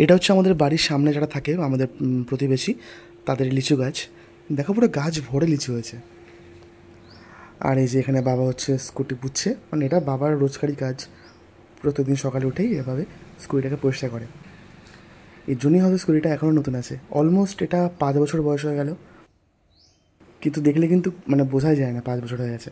এটা হচ্ছে আমাদের বাড়ির সামনে যারা থাকে আমাদের প্রতিবেশী, তাদের লিচু গাছ। দেখো পুরো গাছ ভরে লিচু হয়েছে। আর এই যে এখানে বাবা হচ্ছে স্কুটি পুচ্ছে, মানে এটা বাবার রোজগারি কাজ। প্রতিদিন সকালে উঠেই এভাবে স্কুটিটাকে পরিষ্কার করে। এর জন্যই হয়তো স্কুটিটা এখনও নতুন আছে। অলমোস্ট এটা 5 বছর বয়স হয়ে গেল, কিন্তু দেখলে কিন্তু মানে বোঝাই যায় না 5 বছর হয়ে গেছে।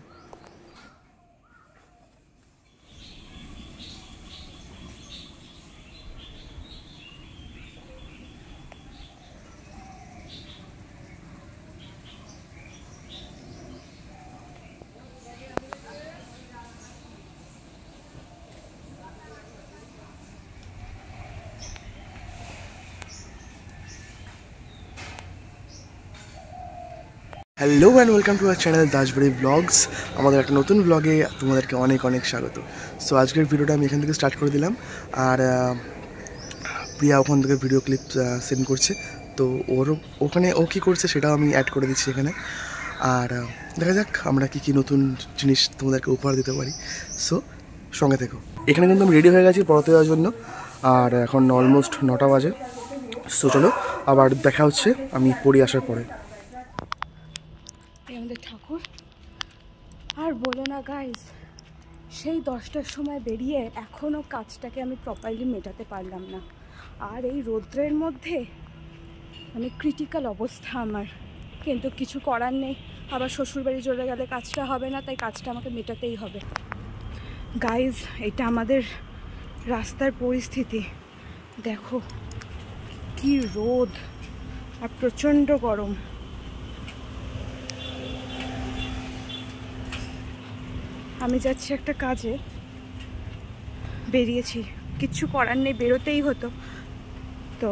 Hello and welcome to our channel Dasbari blogs. আমাদের একটা নতুন ব্লগে তোমাদেরকে অনেক অনেক স্বাগত। সো আজকের ভিডিওটা আমি এখান থেকে স্টার্ট করে দিলাম। আর প্রিয়া ওখান থেকে ভিডিও ক্লিপ সেন্ড করছে, তো ওখানে ও কী করছে সেটাও আমি অ্যাড করে দিচ্ছি এখানে। আর দেখা যাক আমরা কী কী নতুন জিনিস তোমাদেরকে উপহার দিতে পারি। সো সঙ্গে থেকো। এখানে কিন্তু আমি রেডি হয়ে গেছি পড়াতে যাওয়ার জন্য, আর এখন অলমোস্ট 9টা বাজে। সো চলো আবার দেখা হচ্ছে আমি পড়ে আসার পরে। আমাদের ঠাকুর আর বলো না গাইজ, সেই 10টার সময় বেরিয়ে এখনও কাজটাকে আমি প্রপারলি মেটাতে পারলাম না। আর এই রৌদ্রের মধ্যে মানে ক্রিটিক্যাল অবস্থা আমার, কিন্তু কিছু করার নেই। আবার শ্বশুরবাড়ি চলে গেলে কাজটা হবে না, তাই কাজটা আমাকে মেটাতেই হবে। গাইজ, এটা আমাদের রাস্তার পরিস্থিতি দেখো, কি রোদ আর প্রচণ্ড গরম। আমি যাচ্ছি একটা কাজে, বেরিয়েছি, কিচ্ছু করার নেই, বেরোতেই হতো। তো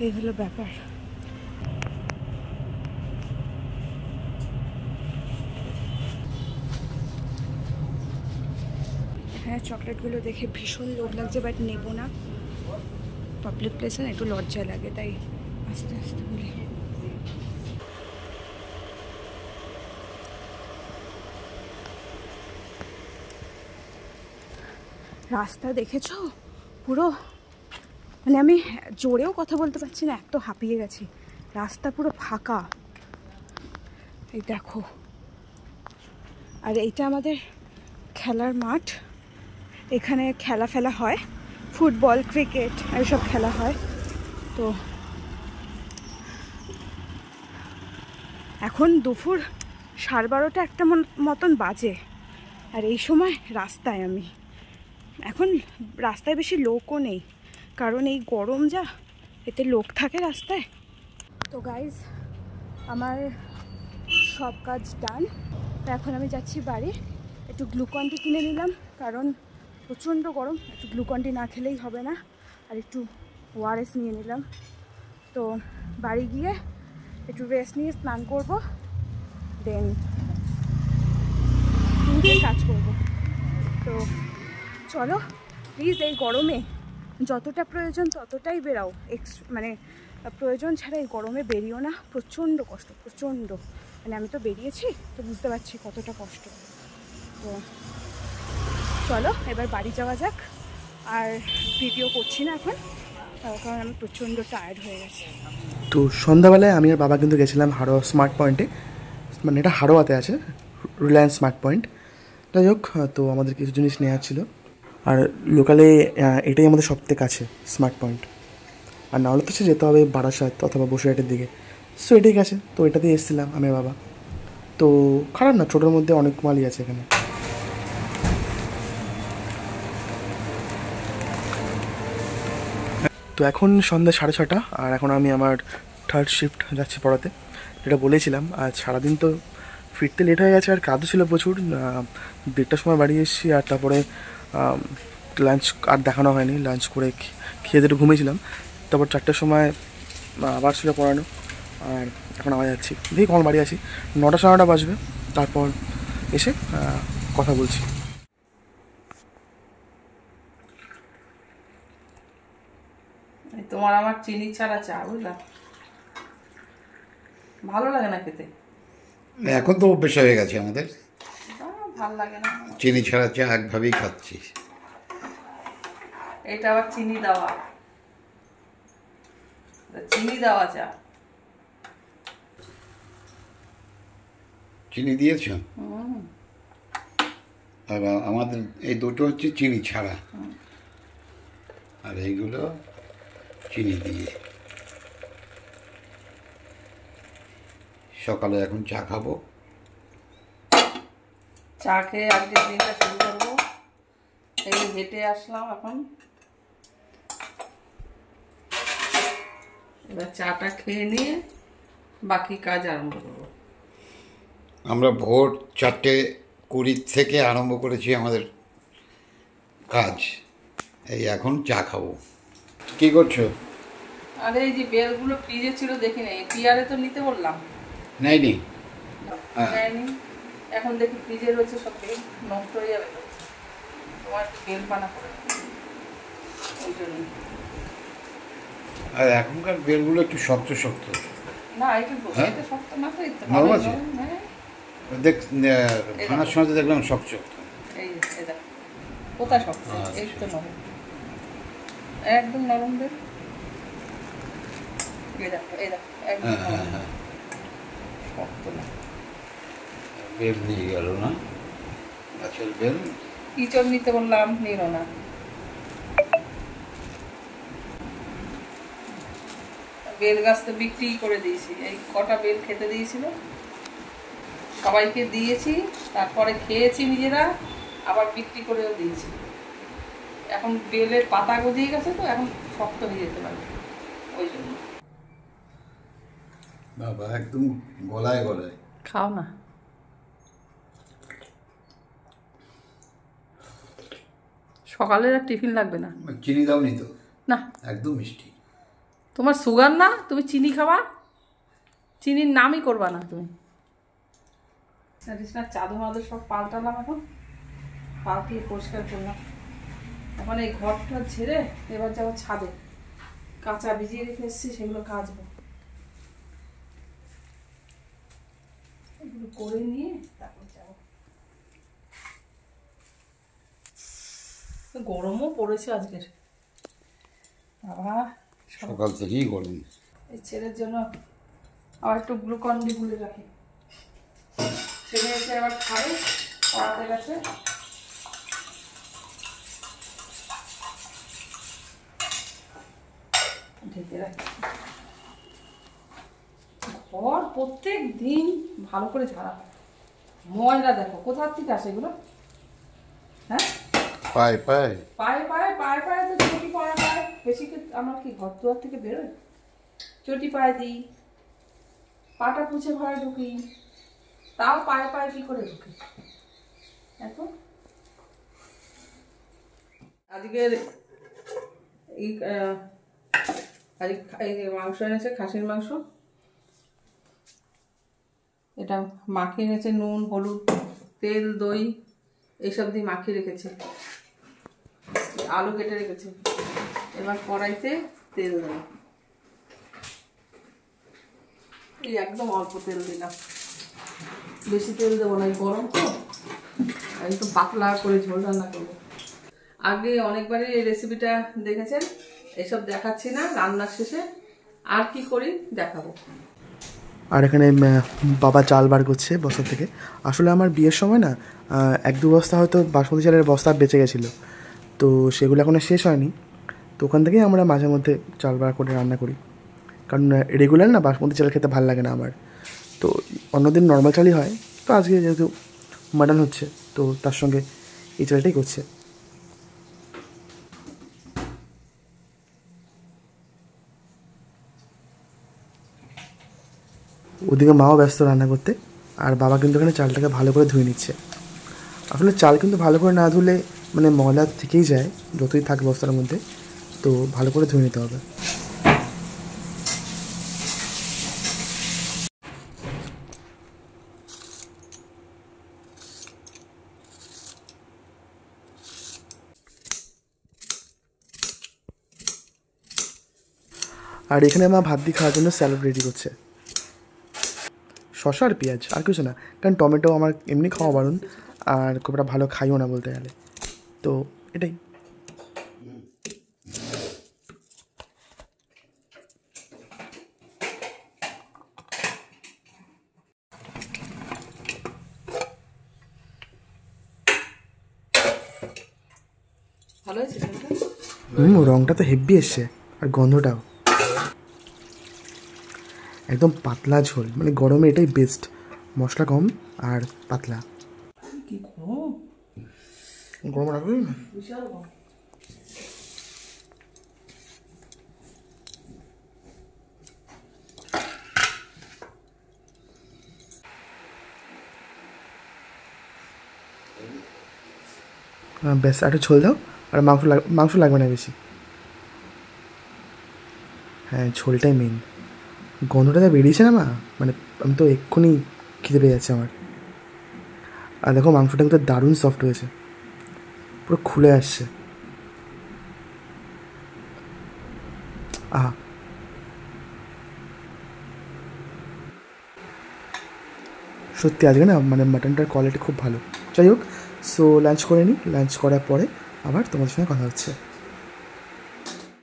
এই হলো ব্যাপার। হ্যাঁ, চকলেটগুলো দেখে ভীষণ লোভ লাগছে, বাট নেবো না। পাবলিক প্লেসে একটু লজ্জা লাগে, তাই আস্তে আস্তে বলি। রাস্তা দেখেছো পুরো, মানে আমি জোরেও কথা বলতে পারছি না, এত হাঁপিয়ে গেছি। রাস্তা পুরো ফাঁকা, এই দেখো। আর এইটা আমাদের খেলার মাঠ, এখানে খেলা ফেলা হয়, ফুটবল, ক্রিকেট এইসব খেলা হয়। তো এখন দুপুর 12:30 একটা মতন বাজে, আর এই সময় রাস্তায় আমি। এখন রাস্তায় বেশি লোকও নেই, কারণ এই গরম যা, এতে লোক থাকে রাস্তায়। তো গাইজ, আমার সব কাজ ডান। তো এখন আমি যাচ্ছি বাড়ি। একটু গ্লুকন-ডি কিনে নিলাম, কারণ প্রচণ্ড গরম, একটু গ্লুকন-ডি না খেলেই হবে না। আর একটু ওআরএস নিয়ে নিলাম। তো বাড়ি গিয়ে একটু রেস্ট নিয়ে স্নান করবো, দেন নিজে কাজ করব। তো চলো প্লিজ, এই গরমে যতটা প্রয়োজন ততটাই বেরাও, মানে প্রয়োজন ছাড়া এই গরমে বেরিও না। প্রচণ্ড কষ্ট, প্রচণ্ড। মানে আমি তো বেরিয়েছি, তো বুঝতে পারছি কতটা কষ্ট। তো চলো এবার বাড়ি যাওয়া যাক। আর ভিডিও করছি না এখন, কারণ আমি প্রচণ্ড টায়ার্ড হয়ে গেছি। তো সন্ধ্যাবেলায় আমি আর বাবা কিন্তু গেছিলাম হাড়োয়া স্মার্ট পয়েন্টে, মানে এটা হাড়োয়াতে আছে, রিলায়েন্স স্মার্ট পয়েন্ট। যাই হোক, তো আমাদের কিছু জিনিস নেওয়া ছিল। আর লোকালে এটাই আমাদের সবথেকে কাছে স্মার্ট পয়েন্ট। আর না হলে তো সে যেতে হবে বারাসাত অথবা বসিরহাটের দিকে। সো এটাই কাছে, তো এটাতেই এসেছিলাম আমি বাবা। তো খারাপ না, ছোটোর মধ্যে অনেক মালই আছে এখানে। তো এখন সন্ধ্যা 6:30, আর এখন আমি আমার 3rd শিফট যাচ্ছি পড়াতে। যেটা বলেছিলাম, আজ সারাদিন তো ফিরতে লেট হয়ে গেছে, আর কাজও ছিল প্রচুর। 1:30টার সময় বাড়ি এসেছি, আর তারপরে লাঞ্চ আর দেখানো হয়নি। লাঞ্চ করে খেয়ে দিয়ে ঘুমিয়েছিলাম। তারপর 4টার সময় আবার ছিল পড়ানো, আর এখন আবার যাচ্ছি। দেখি কখন বাড়ি আসি, 9টা 9:30 বাজবে। তারপর এসে কথা বলছি। তোমার আমার চিনি ছাড়া চা, বুঝলা, ভালো লাগে না খেতে। এখন তো অভ্যেস হয়ে গেছে আমাদের, ভালো লাগে না। চিনি ছাড়া চা একভাবেই খাচ্ছি। এটা আবার চিনি দেওয়া। চিনি দেওয়া চা। চিনি দিয়েছ? হুম। আর আমাদের এই দুটো হচ্ছে চিনি ছাড়া, আর এইগুলো চিনি দিয়ে। সকালে এখন চা খাবো। চা খেয়ে আজকের দিনটা শুরু করবো। এই হেঁটে আসলাম এখন, এবার চাটা খেয়ে নিয়ে বাকি কাজ আরম্ভ করবো। আমরা ভোর 4:20 থেকে আরম্ভ করেছি আমাদের কাজ। এই এখন চা খাবো। কি করছো? আর এই যে বেলগুলো ফ্রিজে ছিল দেখি নেই, পিয়ারে তো নিতে বললাম, নেয়নি? হ্যাঁ। নেয়নি। এখন দেখি ফ্রিজে রয়েছে, সব বেল নষ্ট হয়ে যাবে তো। তোমার একটু বেল পানা করে ওই জন্য। আর এখনকার বেলগুলো একটু শক্ত শক্ত। না একটু হ্যাঁ? এটা শক্ত না তো, একটু নরম ভালোই আছে? নরম, হ্যাঁ। দেখ, ভাঙার সময় তো দেখলাম শক্ত শক্ত। এই যে এটা কোথায় শক্ত? আচ্ছা। এই তো নরম, একদম নরম বেল। এই দেখো একদম হ্যাঁ হ্যাঁ নরম, হ্যাঁ, শক্ত না। বেল নিয়ে গেল না, গাছের বেল। ইঁচড় নিতে বললাম, নিল না। বেল গাছ তো বিক্রি করে দিয়েছি, এই কটা বেল খেতে দিয়েছিল, সবাইকে দিয়েছি, তারপরে খেয়েছি নিজেরা, আবার বিক্রি করেও দিয়েছি। এখন বেলের পাতা গজিয়ে গেছে তো, এখন শক্ত হয়ে যেতে পারে, ওই জন্য। বাবা একদম গলায় গলায়। খাও না। সকালের আর টিফিন লাগবে না। চিনি দাওনি তো? না, একদম মিষ্টি। তোমার সুগার না, তুমি চিনি খাওয়া, চিনির নামই করবা না তুমি। চাদর মাদর সব পাল্টালাম, এখন পাল্টিয়ে পরিষ্কার করলাম। এখন এই ঘরটা ঝেড়ে এবার যাবো ছাদে, কাঁচা ভিজিয়ে রেখে এসেছি, সেগুলো কাচবো। এগুলো করে নিয়ে তারপর যাবো। গরমও পড়েছে আজকের, বাবা। সকাল থেকেই গরম। এই ছেলের জন্য আবার একটু গ্লুকন ডি গুলে রাখি, ছেলে এসে আবার খাবে, পড়াতে গেছে। ঢেকে রাখি। ঘর প্রত্যেক দিন ভালো করে ঝাড়া হয়, ময়লা দেখো কোথার থেকে আসে এগুলো। হ্যাঁ, পায়ে পায়ে পায়ে পায়ে পায়ে পায়ে তো চটি পায়ে পায়ে বেশি, আমার কি ঘর দুয়ার থেকে বেরোয়, চটি পায়ে দিই, পাটা পুছে ঘরে ঢুকি, তাও পায়ে পায়ে কি করে ঢুকি এখন। আজকের এই যে মাংস এনেছে, খাসির মাংস, এটা মাখিয়ে এনেছে, নুন হলুদ তেল দই এইসব দিয়ে মাখিয়ে রেখেছে, আলু কেটে রেখেছে। এবার কড়াইতে তেল দেবো, এই একদম অল্প তেল দিলাম, বেশি তেল দেবো না, গরম তো, একটু পাতলা করে ঝোল রান্না করবো। আগে অনেকবারই এই রেসিপিটা দেখেছেন, এসব দেখাচ্ছি না, রান্নার শেষে আর কি করি দেখাবো। আর এখানে বাবা চাল বার করছে বস্তা থেকে। আসলে আমার বিয়ের সময় না 1-2 বস্তা হয়তো বাসমতি চালের বস্তা বেঁচে গেছিলো, তো সেগুলো এখনও শেষ হয়নি। তো ওখান থেকেই আমরা মাঝে মধ্যে চাল বার করে রান্না করি, কারণ রেগুলার না বাসমতি চাল খেতে ভালো লাগে না আমার। তো অন্যদিন নর্মাল চালই হয়, তো আজকে যেহেতু মাটন হচ্ছে তো তার সঙ্গে এই চালটাই করছে। ওদিকে মাও ব্যস্ত রান্না করতে, আর বাবা কিন্তু এখানে চালটাকে ভালো করে ধুয়ে নিচ্ছে। আসলে চাল কিন্তু ভালো করে না ধুলে মানে ময়লা থেকেই যায়, যতই থাকে বস্তার মধ্যে, তো ভালো করে ধুয়ে নিতে হবে। আর এখানে মা ভাত দিয়ে খাওয়ার জন্য স্যালাড রেডি করছে, শসা আর পেঁয়াজ, আর কিছু না, কারণ টমেটো আমার এমনি খাওয়া বারণ, আর খুব একটা ভালো খাইও না বলতে গেলে, তো এটাই। ভালো হয়েছে ঝোলটা? রঙটা তো হেভি এসছে, আর গন্ধটাও একদম পাতলা ঝোল, মানে গরমে এটাই বেস্ট, মশলা কম আর পাতলা। কি গরম, গরম রাখবি না? বিশাল গরম। ব্যাস একটু ঝোল দাও, আর মাংস লাগবে না বেশি। হ্যাঁ, ঝোলটাই মেন। গন্ধটা যা বেরিয়েছে না মা, মানে আমি তো এক্ষুনি খিদে পেয়ে যাচ্ছে আমার। আর দেখো মাংসটা কিন্তু দারুণ সফট হয়েছে, পুরো খুলে আসছে। আহা, সত্যি আজকে না মানে মাটনটার কোয়ালিটি খুব ভালো। যাই হোক, সো লাঞ্চ করে নিই, লাঞ্চ করার পরে আবার তোমাদের সঙ্গে কথা হচ্ছে।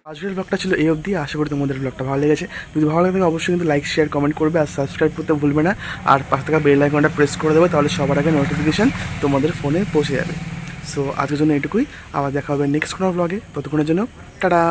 আজকের ব্লগটা ছিল এই অবধি। আশা করি তোমাদের ব্লগটা ভালো লেগেছে। যদি ভালো লাগে থাকে অবশ্যই কিন্তু লাইক, শেয়ার, কমেন্ট করবে, আর সাবস্ক্রাইব করতে ভুলবে না। আর পাশে থাকা বেল আইকনটা প্রেস করে দেবে, তাহলে সবার আগে নোটিফিকেশান তোমাদের ফোনে পৌঁছে যাবে। সো আজকের জন্য এটুকুই, আবার দেখা হবে নেক্সট কোনো ব্লগে। ততক্ষণের জন্য টাটা।